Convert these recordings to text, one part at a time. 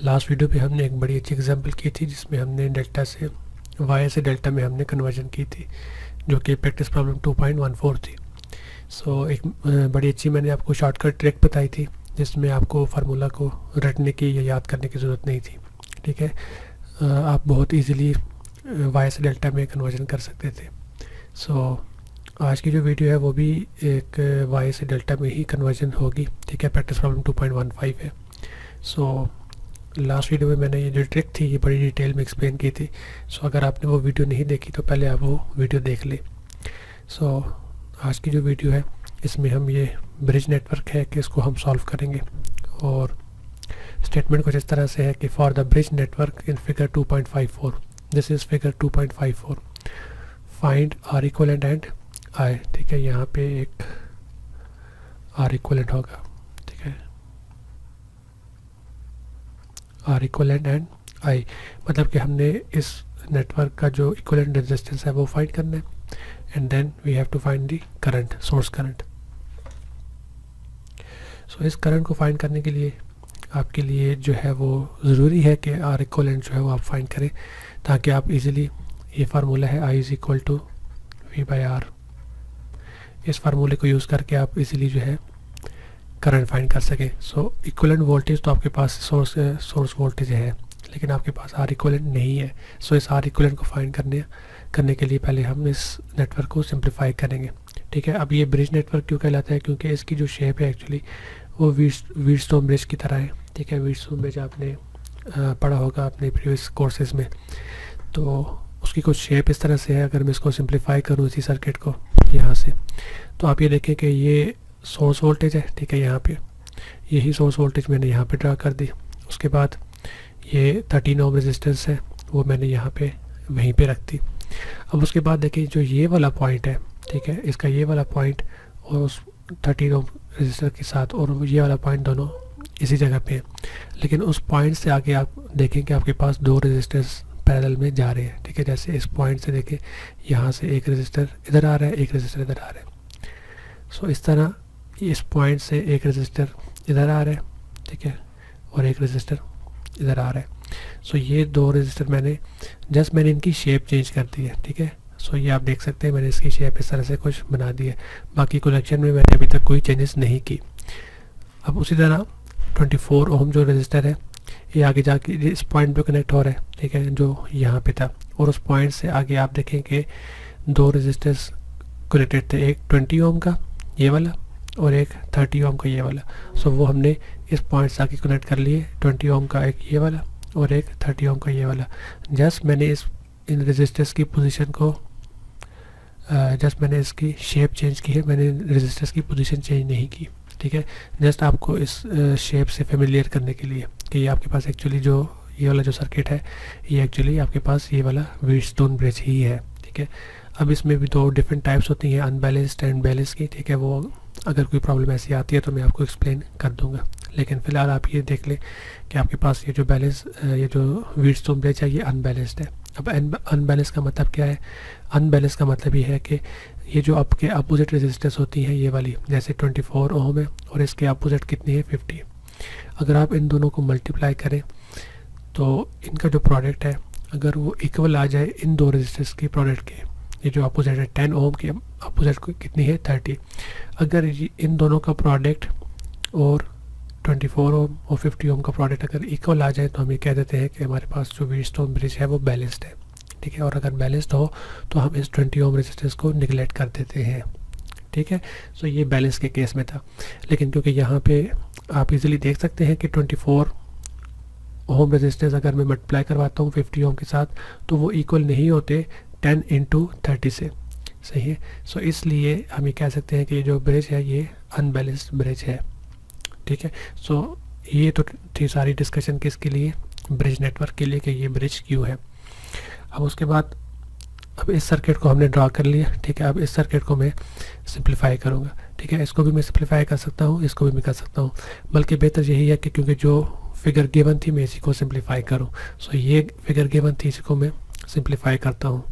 Last video पे हमने एक बड़ी अच्छी एग्जांपल की थी जिसमें हमने डेल्टा से वाई से डेल्टा में हमने कन्वर्जन की थी, जो कि प्रैक्टिस प्रॉब्लम 2.14 थी। एक बड़ी अच्छी मैंने आपको शॉर्टकट ट्रिक बताई थी जिसमें आपको फार्मूला को रटने की या याद करने की ज़रूरत नहीं थी। ठीक है, आप बहुत इजीली वाई से डेल्टा में कन्वर्जन कर सकते थे। आज की जो वीडियो है वो भी एक वाई से डेल्टा में ही कन्वर्जन होगी। ठीक है, प्रैक्टिस प्रॉब्लम 2.15 है। लास्ट वीडियो में मैंने ये जो ट्रिक थी ये बड़ी डिटेल में एक्सप्लेन की थी। अगर आपने वो वीडियो नहीं देखी तो पहले आप वो वीडियो देख लें। आज की जो वीडियो है इसमें हम ये ब्रिज नेटवर्क है कि इसको हम सॉल्व करेंगे, और स्टेटमेंट कुछ इस तरह से है कि for the bridge network in figure 2.54, this is figure 2.54, find R equivalent and I. ठीक है, यहाँ पे एक आर इक्वलेंट होगा। ठीक है, आर इक्वलेंट एंड आई मतलब कि हमने इस नेटवर्क का जो इक्वलेंट रेजिस्टेंस है वो फाइंड करना है, and then we have to find the current, source current. इस करंट को फाइंड करने के लिए आपके लिए जो है वो ज़रूरी है कि आर इक्वलेंट जो है वो आप फाइंड करें, ताकि आप इजीली, ये फार्मूला है I is equal to V by R, इस फार्मूले को यूज़ करके आप इजीली जो है करंट फाइंड कर सकें। इक्वलेंट वोल्टेज तो आपके पास सोर्स वोल्टेज है, लेकिन आपके पास आर इक्वलेंट नहीं है। इस आर इक्वलेंट को फाइंड करने के लिए पहले हम इस नेटवर्क को सिंप्लीफाई करेंगे। ठीक है, अब ये ब्रिज नेटवर्क क्यों कहलाता है? क्योंकि इसकी जो शेप है एक्चुअली वो व्हीटस्टोन ब्रिज की तरह है। ठीक है, व्हीटस्टोन ब्रिज आपने पढ़ा होगा अपने प्रीवियस कोर्सेज में, तो उसकी कुछ शेप इस तरह से है। अगर मैं इसको सिंप्लीफाई करूँ इसी सर्किट को यहाँ से, तो आप ये देखें कि ये सोर्स वोल्टेज है। ठीक है, यहाँ पे यही सोर्स वोल्टेज मैंने यहाँ पे ड्रा कर दी। उसके बाद ये 13 ओम रेजिस्टेंस है वो मैंने यहाँ पे वहीं पे रख दी। अब उसके बाद देखिए जो ये वाला पॉइंट है, ठीक है, इसका ये वाला पॉइंट और उस 13 ओम रेजिस्टर के साथ और ये वाला पॉइंट दोनों इसी जगह पे है, लेकिन उस पॉइंट से आगे आप देखें कि आपके पास दो रेजिस्टर्स पैरेलल में जा रहे हैं। ठीक है, जैसे इस पॉइंट से देखें यहाँ से एक रेजिस्टर इधर आ रहा है, एक रेजिस्टर इधर आ रहा है। इस तरह इस पॉइंट से एक रेजिस्टर इधर आ रहा है, ठीक है, और एक रेजिस्टर इधर आ रहा है। ये दो रेजिस्टर मैंने इनकी शेप चेंज कर दी है। ठीक है, ये आप देख सकते हैं मैंने इसकी शेप इस तरह से कुछ बना दी है। बाकी कनेक्शन में मैंने अभी तक कोई चेंजेस नहीं की। अब उसी तरह 24 ओम जो रेजिस्टर है ये आगे जाके इस पॉइंट पे कनेक्ट हो रहा है। ठीक है, जो यहाँ पे था, और उस पॉइंट से आगे आप देखें कि दो रेजिस्टर्स कनेक्टेड थे, एक 20 ओम का ये वाला और एक 30 ओम का ये वाला। वो हमने इस पॉइंट से आगे कनेक्ट कर लिए, 20 ओम का एक ये वाला और एक 30 ओम का ये वाला। मैंने इन रेजिस्टर्स की पोजीशन को मैंने इसकी शेप चेंज की है, मैंने रेजिस्टर्स की पोजीशन चेंज नहीं की। ठीक है, जस्ट आपको इस शेप से फेमिलियर करने के लिए कि ये आपके पास एक्चुअली जो ये वाला जो सर्किट है ये एक्चुअली आपके पास ये वाला व्हीटस्टोन ब्रिज ही है। ठीक है, अब इसमें भी दो डिफरेंट टाइप्स होती हैं, अनबैलेंस्ड एंड बैलेंस की। ठीक है, वो अगर कोई प्रॉब्लम ऐसी आती है तो मैं आपको एक्सप्लेन कर दूंगा, लेकिन फ़िलहाल आप ये देख लें कि आपके पास ये जो व्हीटस्टोन ब्रिज है ये अनबैलेंस्ड है। अब अनबैलेंस का मतलब क्या है? अनबैलेंस का मतलब ये है कि ये जो आपके अपोजिट रेजिस्टेंस होती हैं ये वाली, जैसे 24 ओम है और इसके अपोजिट कितनी है 50। अगर आप इन दोनों को मल्टीप्लाई करें तो इनका जो प्रोडक्ट है अगर वो इक्वल आ जाए इन दो रेजिस्टेंस की प्रोडक्ट के, ये जो अपोजिट है 10 ओम की अपोजिट को कितनी है 30, अगर इन दोनों का प्रोडक्ट और 24 ओम और 50 ओम का प्रोडक्ट अगर इक्वल आ जाए तो हम ये कह देते हैं कि हमारे पास जो व्हीटस्टोन ब्रिज है वो बैलेंस्ड है। ठीक है, और अगर बैलेंस्ड हो तो हम इस 20 ओम रेजिस्टेंस को निगलेक्ट कर देते हैं। ठीक है, ये बैलेंस के केस में था, लेकिन क्योंकि यहाँ पे आप इजीली देख सकते हैं कि 24 ओम रेजिस्टेंस अगर मैं मल्टीप्लाई करवाता हूँ 50 ओम के साथ तो वो इक्वल नहीं होते 10 इंटू 30 से। सही है, इसलिए हम ये कह सकते हैं कि ये जो ब्रिज है ये अनबैलेंस्ड ब्रिज है। ठीक है, ये तो थी सारी डिस्कशन किसके लिए? ब्रिज नेटवर्क के लिए कि ये ब्रिज क्यों है। अब उसके बाद अब इस सर्किट को हमने ड्रा कर लिया। ठीक है, अब इस सर्किट को मैं सिंप्लीफाई करूँगा। ठीक है, इसको भी मैं सिंप्लीफाई कर सकता हूँ, इसको भी मैं कर सकता हूँ, बल्कि बेहतर यही है कि क्योंकि जो फिगर गिवन थी मैं इसी को सिंप्लीफाई करूँ। ये फिगर गिवन थी, इसी को मैं सिंप्लीफाई करता हूँ।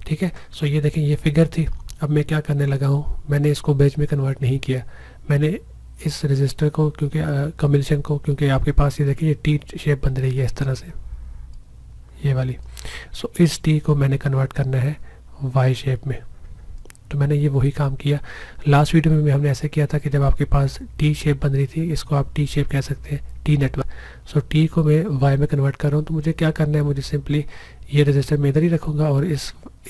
ठीक है, ये देखें ये फिगर थी। अब मैं क्या करने लगा हूँ, मैंने इसको ब्रिज में कन्वर्ट नहीं किया, मैंने इस रजिस्टर को क्योंकि कॉम्बिनेशन को, क्योंकि आपके पास ये देखिए ये टी शेप बन रही है इस तरह से, ये वाली। सो इस टी को मैंने कन्वर्ट करना है वाई शेप में। तो मैंने ये वही काम किया। लास्ट वीडियो में भी हमने ऐसे किया था कि जब आपके पास टी शेप बन रही थी, इसको आप टी शेप कह सकते हैं, टी नेटवर्क। सो टी को मैं वाई में कन्वर्ट कर रहा हूँ। तो मुझे क्या करना है, मुझे सिंपली ये रजिस्टर में इधर ही रखूँगा और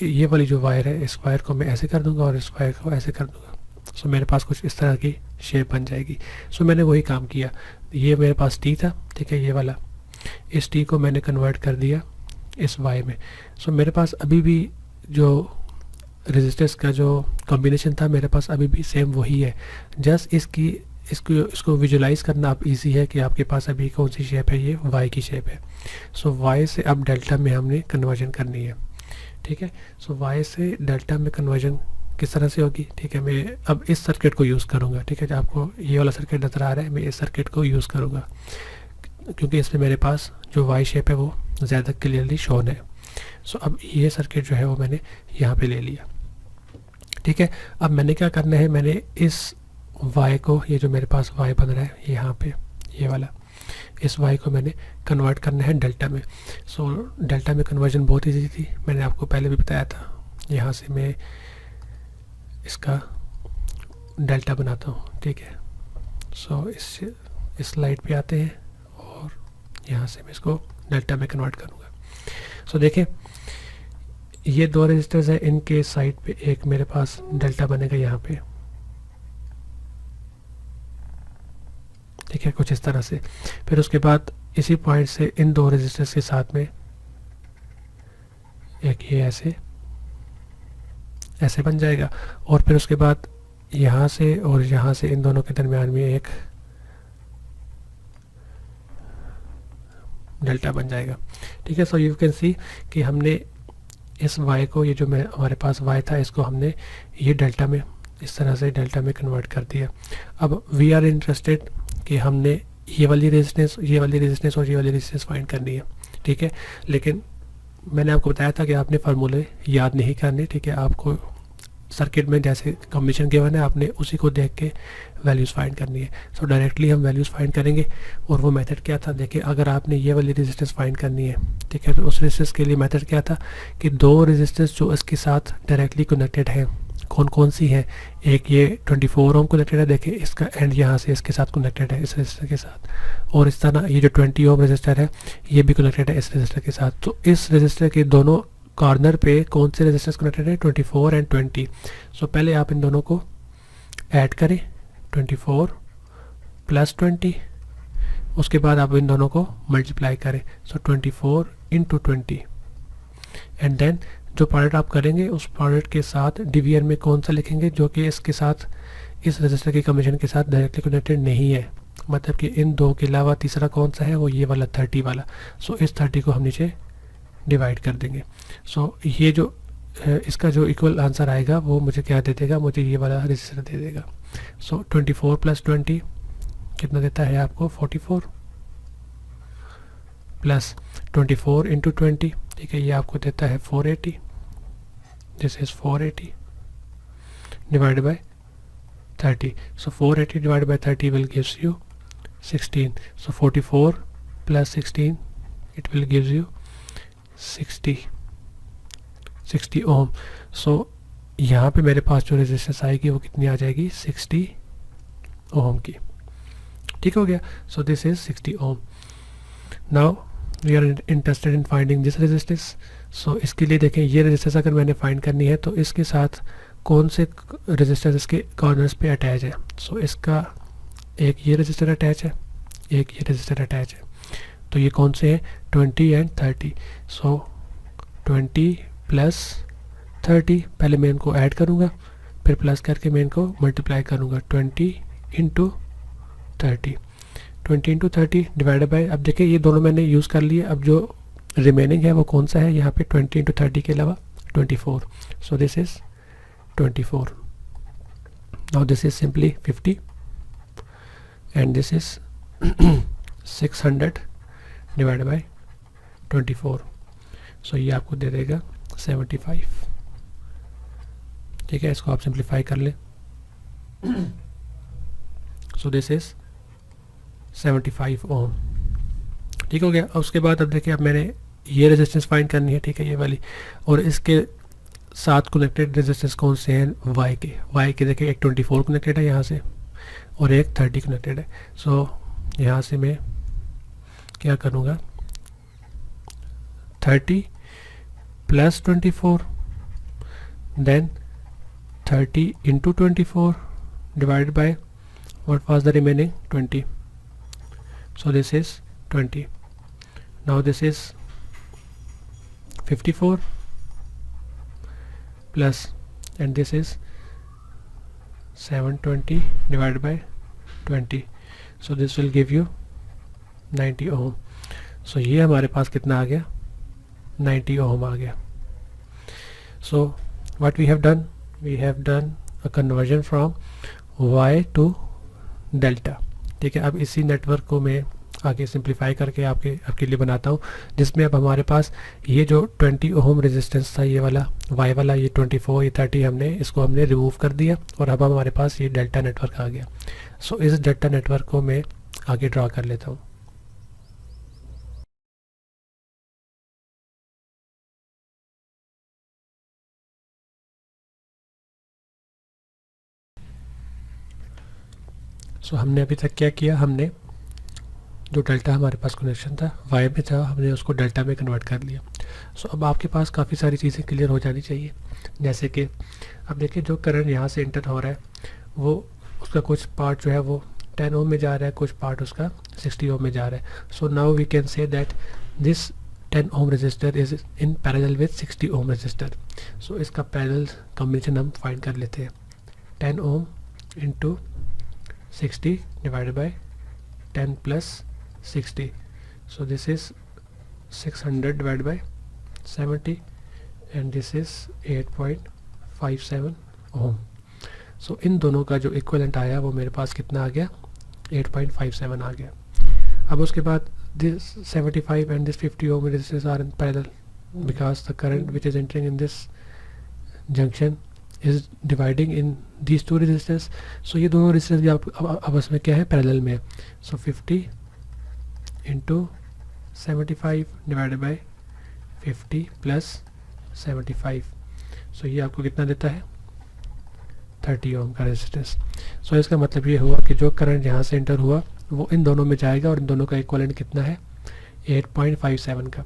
ये वाली जो वायर है, इस वायर को मैं ऐसे कर दूँगा और इस वायर को ऐसे कर दूँगा। सो मेरे पास कुछ इस तरह की शेप बन जाएगी। सो मैंने वही काम किया। ये मेरे पास टी था, ठीक है, ये वाला। इस टी को मैंने कन्वर्ट कर दिया इस वाई में। सो मेरे पास अभी भी जो रेजिस्टर्स का जो कॉम्बिनेशन था मेरे पास अभी भी सेम वही है। जस्ट इसको विजुलाइज करना आप इजी है कि आपके पास अभी कौन सी शेप है, ये वाई की शेप है। सो वाई से अब डेल्टा में हमने कन्वर्जन करनी है, ठीक है। सो वाई से डेल्टा में कन्वर्जन किस तरह से होगी, ठीक है। मैं अब इस सर्किट को यूज़ करूँगा, ठीक है। जो आपको ये वाला सर्किट नज़र आ रहा है, मैं इस सर्किट को यूज़ करूँगा क्योंकि इसमें मेरे पास जो वाई शेप है वो ज़्यादा क्लियरली शोन है। सो अब ये सर्किट जो है वो मैंने यहाँ पे ले लिया, ठीक है। अब मैंने क्या करना है, मैंने इस y को, ये जो मेरे पास y बन रहा है यहाँ पे, ये वाला, इस y को मैंने कन्वर्ट करना है डेल्टा में। सो डेल्टा में कन्वर्जन बहुत इजी थी, मैंने आपको पहले भी बताया था। यहाँ से मैं इसका डेल्टा बनाता हूँ, ठीक है। सो इस स्लाइड पे आते हैं और यहाँ से मैं इसको डेल्टा में कन्वर्ट करूँगा। सो देखें, ये दो रजिस्टर्स हैं, इनके साइड पे एक मेरे पास डेल्टा बनेगा यहाँ पे, ठीक है, कुछ इस तरह से। फिर उसके बाद इसी पॉइंट से इन दो रजिस्टर्स के साथ में एक ये ऐसे बन जाएगा। और फिर उसके बाद यहाँ से और यहाँ से इन दोनों के दरमियान में एक डेल्टा बन जाएगा, ठीक है। सो यू कैन सी कि हमने इस y को, ये जो हमारे पास y था, इसको हमने ये डेल्टा में, इस तरह से डेल्टा में कन्वर्ट कर दिया। अब वी आर इंटरेस्टेड कि हमने ये वाली रेजिस्टेंस और ये वाली रेजिस्टेंस फाइंड करनी है, ठीक है। लेकिन मैंने आपको बताया था कि आपने फार्मूले याद नहीं करने, ठीक है। आपको सर्किट में जैसे कॉम्बिनेशन गिवन है, आपने उसी को देख के वैल्यूज़ फाइंड करनी है। सो डायरेक्टली हम वैल्यूज़ फाइंड करेंगे। और वो मेथड क्या था, देखिए, अगर आपने ये वाली रेजिस्टेंस फाइंड करनी है, ठीक है, तो उस रेजिस्टेंस के लिए मेथड क्या था कि दो रेजिस्टेंस जो इसके साथ डायरेक्टली कनेक्टेड हैं, कौन कौन सी है, एक ये 24 ओम कनेक्टेड है, देखिए इसका एंड यहाँ से इसके साथ कनेक्टेड है, इस रेजिस्टर के साथ। और इस तरह ये जो 20 ओम रेजिस्टर है ये भी कनेक्टेड है इस रेजिस्टर के साथ। तो इस रेजिस्टर के दोनों कॉर्नर पे कौन से रेजिस्टर्स कनेक्टेड है, 24 एंड 20। सो पहले आप इन दोनों को ऐड करें, 24 प्लस 20, उसके बाद आप इन दोनों को मल्टीप्लाई करें। सो 24 इंटू 20 एंड देन जो प्रोडक्ट आप करेंगे उस प्रोडक्ट के साथ डिवीजन में कौन सा लिखेंगे जो कि इसके साथ, इस रजिस्टर के कमीशन के साथ डायरेक्टली कनेक्टेड नहीं है, मतलब कि इन दो के अलावा तीसरा कौन सा है, वो ये वाला 30 वाला। सो इस 30 को हम नीचे डिवाइड कर देंगे। सो ये जो इसका जो इक्वल आंसर आएगा वो मुझे क्या दे देगा, मुझे ये वाला रजिस्टर दे देगा। सो 24 प्लस 20 कितना देता है आपको, 44 प्लस 24 इंटू 20, ठीक है, ये आपको देता है 480। This is 480 divide by 30। So 480 divide by 30 will gives you 16. So 44 plus 16 it will gives you 60 ओम। सो यहाँ पे मेरे पास जो रेजिस्टेंस आएगी वो कितनी आ जाएगी, 60 ओम की, ठीक हो गया। So this is 60 ohm. Now we are interested in finding this resistance. So इसके लिए देखें, ये रेजिस्टेंस अगर मैंने फाइंड करनी है तो इसके साथ कौन से रेजिस्टेंस इसके कॉर्नर्स पे अटैच है। सो इसका एक ये रजिस्टर अटैच है, एक ये रजिस्टर अटैच है। तो ये कौन से हैं, 20 एंड 30। सो 20 प्लस 30, पहले मैं इनको ऐड करूँगा, फिर प्लस करके मैं इनको मल्टीप्लाई करूँगा, 20 इंटू 30, 20 इंटू 30 डिवाइडेड बाय, अब देखिए ये दोनों मैंने यूज़ कर लिए। अब जो रिमेनिंग है वो कौन सा है, यहाँ पे 20 इंटू 30 के अलावा 24। सो this is 24। Now this is simply 50 and this is 600 divided by 24। सो ये आपको दे देगा 75, ठीक है। इसको आप सिंप्लीफाई कर लें। सो दिस इज़ 75 ओम। ठीक हो गया। और उसके बाद अब देखिए, अब मैंने ये रेजिस्टेंस फाइंड करनी है, ठीक है, ये वाली, और इसके साथ कनेक्टेड रेजिस्टेंस कौन से हैं, वाई के देखिए एक 24 कनेक्टेड है यहाँ से और एक 30 कनेक्टेड है। सो यहाँ से मैं क्या करूँगा, 30 plus 24 then 30 into 24 divided by what was the remaining 20. So this is 20. Now this is 54 plus, and this is 720 divided by 20. So this will give you 90 ohm. So ये हमारे पास कितना आ गया, 90 ohm आ गया. So what we have done a conversion from y to delta. ठीक है, अब इसी network को मैं आगे सिंप्लीफाई करके आपके लिए बनाता हूँ, जिसमें अब हमारे पास ये जो 20 ओम रेजिस्टेंस था, ये वाला y वाला, ये 24 ये 30 हमने रिमूव कर दिया और अब हमारे पास ये डेल्टा नेटवर्क आ गया. सो इस डेल्टा नेटवर्क को मैं आगे ड्रा कर लेता हूँ. सो हमने अभी तक क्या किया, हमने जो डेल्टा हमारे पास कनेक्शन था वाई में था, हमने उसको डेल्टा में कन्वर्ट कर लिया. सो अब आपके पास काफ़ी सारी चीज़ें क्लियर हो जानी चाहिए. जैसे कि अब देखिए, जो करंट यहाँ से इंटर हो रहा है वो उसका कुछ पार्ट जो है वो 10 ओम में जा रहा है, कुछ पार्ट उसका 60 ओम में जा रहा है. So now we can say that this 10 ohm register is in parallel with 60 ohm register. So इसका पैरेलल कॉम्बिनेशन हम फाइंड कर लेते हैं. 10 ohm into 60 divided by 10 plus 60. So this is 600 divided by 70 and this is 8.57 ohm. So इन दोनों का जो equivalent आया वो मेरे पास कितना आ गया, 8.57 आ गया. अब उसके बाद this 75 and this 50 ohm resistors are in parallel because the current which is entering in this junction is dividing in these two resistors. So ये दोनों resistors भी आपस में क्या है, पैरेलल में. So 50 into 75 divided by 50 plus 75. So ये आपको कितना देता है, 30 ओम का रेजिस्टेंस. सो इसका मतलब ये हुआ कि जो करंट यहाँ से एंटर हुआ वो इन दोनों में जाएगा और इन दोनों का इक्विवेलेंट कितना है, 8.57 का.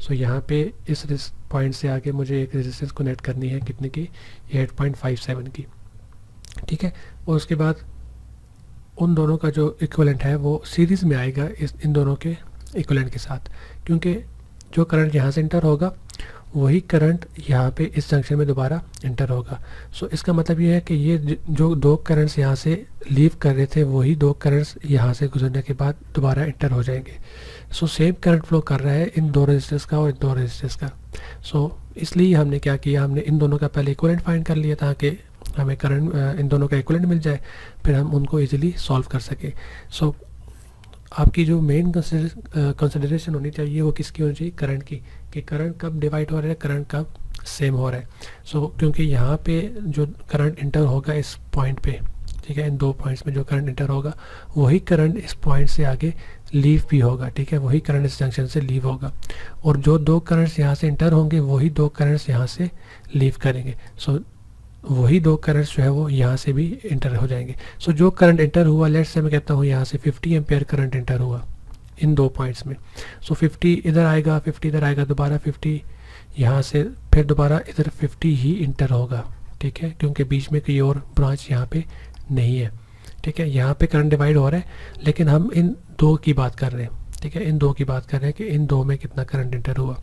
सो यहाँ पे इस पॉइंट से आगे मुझे एक रेजिस्टेंस कनेक्ट करनी है, कितने की, 8.57 की. ठीक है, और उसके बाद उन दोनों का जो इक्विवेलेंट है वो सीरीज़ में आएगा इन दोनों के इक्विवेलेंट के साथ, क्योंकि जो करंट यहाँ से इंटर होगा वही करंट यहाँ पे इस जंक्शन में दोबारा इंटर होगा. सो इसका मतलब ये है कि ये जो दो करंट्स यहाँ से लीव कर रहे थे वही दो करंट्स यहाँ से गुजरने के बाद दोबारा इंटर हो जाएंगे. सो सेम करंट फ्लो कर रहा है इन दो रेजिस्टर्स का और इन दो रेजिस्टर्स का. सो इसलिए हमने क्या किया, हमने इन दोनों का पहले इक्विवेलेंट फाइंड कर लिया ताकि हमें करंट इन दोनों का इक्विवेलेंट मिल जाए, फिर हम उनको इजीली सॉल्व कर सकें. सो आपकी जो मेन कंसिडरेशन होनी चाहिए वो किसकी होनी चाहिए, करंट की, कि करंट कब डिवाइड हो रहा है, करंट कब सेम हो रहा है. सो क्योंकि यहाँ पे जो करंट इंटर होगा इस पॉइंट पे, ठीक है, इन दो पॉइंट्स में जो करंट इंटर होगा वही करंट इस पॉइंट से आगे लीव भी होगा. ठीक है, वही करंट इस जंक्शन से लीव होगा और जो दो करंट्स यहाँ से इंटर होंगे वही दो करंट्स यहाँ से लीव करेंगे. सो वही दो करंट्स जो है वो यहाँ से भी इंटर हो जाएंगे. सो जो करंट इंटर हुआ, लेट्स से मैं कहता हूँ यहाँ से 50 एम्पेयर करंट इंटर हुआ इन दो पॉइंट्स में. सो 50 इधर आएगा, 50 इधर आएगा, दोबारा 50 यहाँ से, फिर दोबारा इधर 50 ही इंटर होगा. ठीक है, क्योंकि बीच में कोई और ब्रांच यहाँ पे नहीं है. ठीक है, यहाँ पे करंट डिवाइड हो रहा है लेकिन हम इन दो की बात कर रहे हैं. ठीक है, इन दो की बात कर रहे हैं कि इन दो में कितना करंट इंटर हुआ.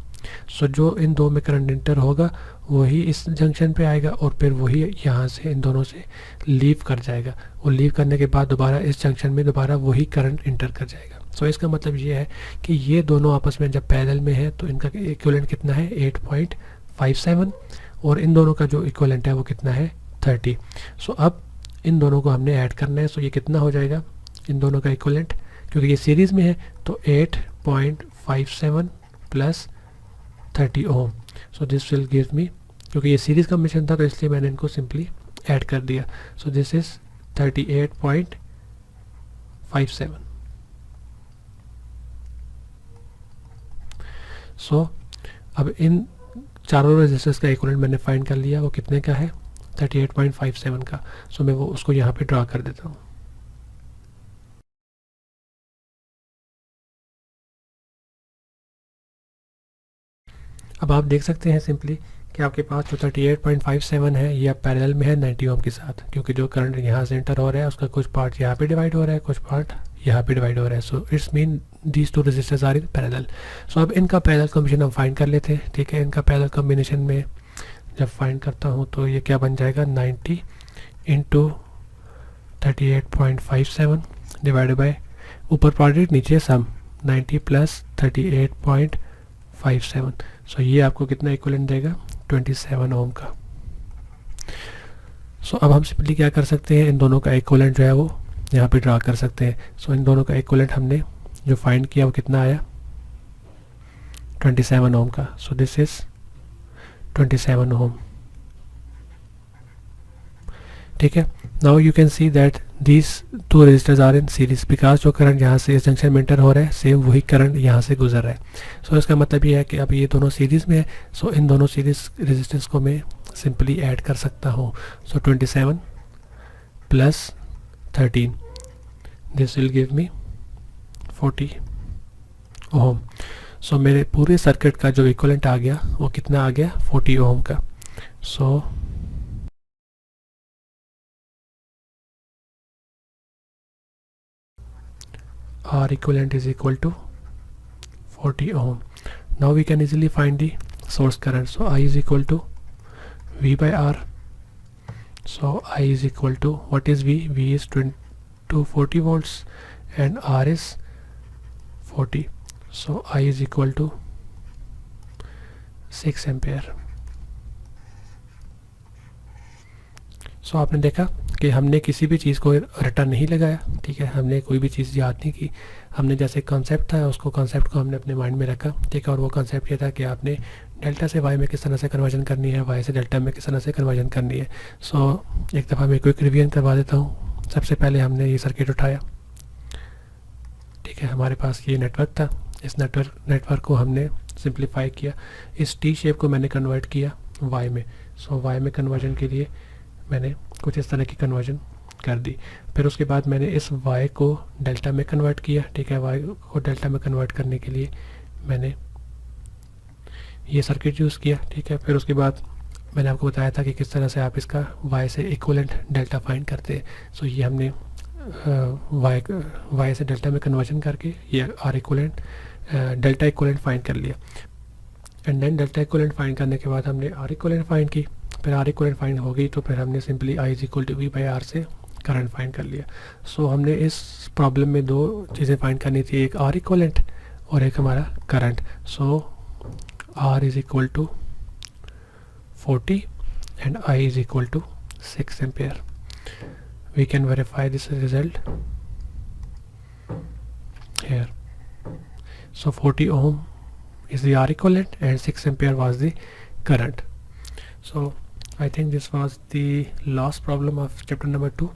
सो जो इन दो में करंट इंटर होगा वही इस जंक्शन पे आएगा और फिर वही यहाँ से इन दोनों से लीव कर जाएगा और लीव करने के बाद दोबारा इस जंक्शन में दोबारा वही करंट इंटर कर जाएगा. सो इसका मतलब ये है कि ये दोनों आपस में जब पैरेलल में है तो इनका इक्विवेलेंट कितना है, 8.57, और इन दोनों का जो इक्विवेलेंट है वो कितना है, 30. सो अब इन दोनों को हमने ऐड करना है. सो ये कितना हो जाएगा, इन दोनों का इक्विवेलेंट, क्योंकि ये सीरीज़ में है तो 8.57 plus 30 ohm. So this will give me, क्योंकि ये सीरीज़ कॉम्बिनेशन था तो इसलिए मैंने इनको सिंपली ऐड कर दिया. So this is 38.57 57. सो अब इन चारों रेजिस्टर्स का इक्विवेलेंट मैंने फाइंड कर लिया, वो कितने का है 38.57 का। सो मैं वो उसको यहाँ पे ड्रा कर देता हूँ। अब आप देख सकते हैं सिंपली कि आपके पास जो 38.57 है ये अब पैरेलल में है 90 ओम के साथ, क्योंकि जो करंट यहाँ से एंटर हो रहा है उसका कुछ पार्ट यहाँ पे डिवाइड हो रहा है, कुछ पार्ट यहाँ पे डिवाइड हो रहा है। So it's mean these two resistors are in parallel. So अब इनका पैरेलल कॉम्बिनेशन हम फाइंड कर लेते हैं। ठीक है, इनका पैरेलल कॉम्बिनेशन में जब फाइंड करता हूँ तो ये क्या बन जाएगा 90 इंटू 38.57 डिवाइडेड बाई ऊपर प्रोडक्ट नीचे सम 90 प्लस 38.57। सो ये आपको कितना इक्विवेलेंट देगा 27 ओम का। सो अब हम सिंपली क्या कर सकते हैं, इन दोनों का इक्विवेलेंट जो है वो यहाँ पे ड्रा कर सकते हैं। सो इन दोनों का इक्विवेलेंट हमने जो फाइंड किया वो कितना आया 27 ओम का। So this is 27 ohm. ठीक है, now you can see that these two resistors are in series, because जो करंट यहाँ से इस जंक्शन में एंटर हो रहा है सेम वही करंट यहाँ से गुजर रहा है। सो इसका मतलब ये है कि अब ये दोनों सीरीज में है। सो इन दोनों सीरीज रेजिस्टेंस को मैं सिंपली ऐड कर सकता हूँ। सो 27 प्लस 13 दिस विल गिव मी 40 ओम। सो मेरे पूरे सर्किट का जो इक्विवेलेंट आ गया वो कितना आ गया 40 ओम का। सो R equivalent is equal to 40 ohm. Now we can easily find the source current. So I is equal to V by R. So I is equal to, what is V? V is 240 volts and R is 40. So I is equal to 6 ampere. सो आपने देखा कि हमने किसी भी चीज़ को रटा नहीं लगाया। ठीक है, हमने कोई भी चीज़ याद नहीं की, हमने जैसे कॉन्सेप्ट था उसको कॉन्सेप्ट को हमने अपने माइंड में रखा। ठीक है, और वो कॉन्सेप्ट ये था कि आपने डेल्टा से वाई में किस तरह से कन्वर्जन करनी है, वाई से डेल्टा में किस तरह से कन्वर्जन करनी है। सो एक दफ़ा मैं क्विक रिवीजन करवा देता हूँ। सबसे पहले हमने ये सर्किट उठाया। ठीक है, हमारे पास ये नेटवर्क था, इस नेटवर्क को हमने सिंप्लीफाई किया, इस टी शेप को मैंने कन्वर्ट किया वाई में। सो वाई में कन्वर्जन के लिए मैंने कुछ इस तरह की कन्वर्जन कर दी। फिर उसके बाद मैंने इस y को डेल्टा में कन्वर्ट किया। ठीक है, y को डेल्टा में कन्वर्ट करने के लिए मैंने ये सर्किट यूज़ किया। ठीक है, फिर उसके बाद मैंने आपको बताया था कि किस तरह से आप इसका y से इक्विवेलेंट डेल्टा फाइंड करते हैं। सो ये हमने y से डेल्टा में कन्वर्जन करके ये r equivalent delta equivalent find कर लिया। And then delta equivalent find करने के बाद हमने r इक्विवेलेंट फाइंड की। फिर R इक्विवेलेंट फाइंड हो गई तो फिर हमने simply I is equal to V by R से करंट फाइंड कर लिया। सो हमने इस प्रॉब्लम में दो चीज़ें फाइंड करनी थी, एक R इक्विवेलेंट और एक हमारा current. So R is equal to 40 and I is equal to 6 ampere. We can verify this result here. So 40 ohm is the R equivalent and 6 ampere was the current. So I think this was the last problem of chapter number 2,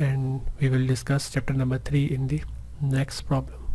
and we will discuss chapter number 3 in the next problem.